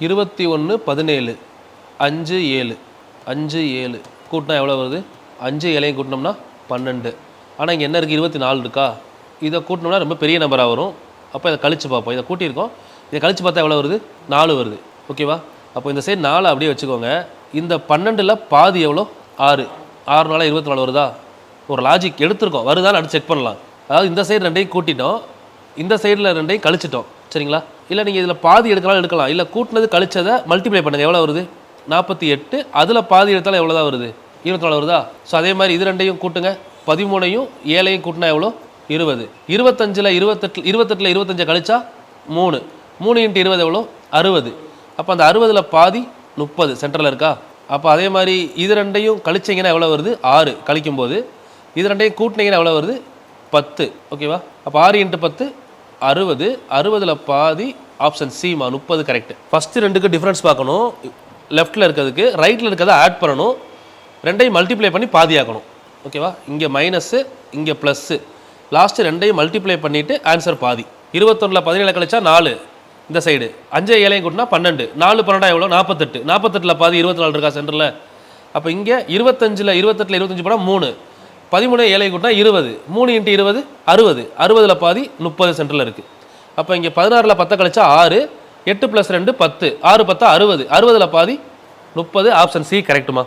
21 17 5 7 5 7 கூட்டினா எவ்வளோ வருது? 5 7 கூட்டினோம்னா 12. ஆனால் இங்கே என்ன இருக்குது? 24 இருக்கா? இதை கூட்டினோம்னா ரொம்ப பெரிய நம்பராக வரும். அப்போ இதை கழித்து பார்ப்போம். இதை கூட்டியிருக்கோம், இதை கழித்து பார்த்தா எவ்வளோ வருது? 4 வருது. ஓகேவா? அப்போ இந்த சைடு 4 அப்படியே வச்சுக்கோங்க. இந்த 12ல் பாதி எவ்வளோ? 6. 6 நாளாக 24 வருதா? ஒரு லாஜிக் எடுத்துருக்கோம், வருதான்னு அடுத்து செக் பண்ணலாம். அதாவது இந்த சைடு ரெண்டையும் கூட்டிட்டோம், இந்த சைடில் ரெண்டையும் கழிச்சிட்டோம். சரிங்களா? இல்லை நீங்கள் இதில் பாதி எடுக்கலாம். இல்லை கூட்டினது கழிச்சதை மல்டிப்ளை பண்ணுங்கள். எவ்வளோ வருது? 48. அதில் பாதி எடுத்தாலும் எவ்வளோ தான் வருது? 24 வருதா? ஸோ அதே மாதிரி இது ரெண்டையும் கூட்டுங்க. 13ஐயும் 7ஐயும் கூட்டினா எவ்வளோ? 20. 25ல் 28ல் 25 கழிச்சா 3. 3 × 20 எவ்வளோ? 60. அப்போ அந்த 60ல் பாதி 30 சென்டரில் இருக்கா? அப்போ அதே மாதிரி இது ரெண்டையும் கழிச்சிங்கன்னா எவ்வளோ வருது? 6 கழிக்கும்போது. இது ரெண்டையும் கூட்டினீங்கன்னா எவ்வளோ வருது? 10. ஓகேவா? அப்போ 6 × 10 60. 60ல் பாதி ஆப்ஷன் சிமா 30 கரெக்ட். ஃபஸ்ட்டு ரெண்டுக்கு டிஃப்ரென்ஸ் பார்க்கணும். லெஃப்ட்டில் இருக்கிறதுக்கு ரைட்டில் இருக்கிறத ஆட் பண்ணணும், ரெண்டையும் மல்டிப்ளை பண்ணி பாதி ஆக்கணும். ஓகேவா? இங்கே மைனஸ்ஸு, இங்கே ப்ளஸ்ஸு, லாஸ்ட்டு ரெண்டையும் மல்டிப்ளை பண்ணிவிட்டு ஆன்சர் பாதி. 21ல் 17 கழிச்சா 4 இந்த சைடு, 5 7 கூட்டினா 12. 4 12 எவ்வளோ? 48. 48ல் பாதி 24 இருக்கா சென்டரில்? அப்போ இங்கே 25ல் 28ல் 25 போனால் 3. 13 7 கூட்டினா 20. 3 × 20 60. 60ல் பாதி 30 சென்டரில் இருக்குது. அப்போ இங்கே 16ல் 10 கழிச்சா 6. 8 + 2 10. 6 10 60. 60ல் பாதி 30. Option C கரெக்டுமா?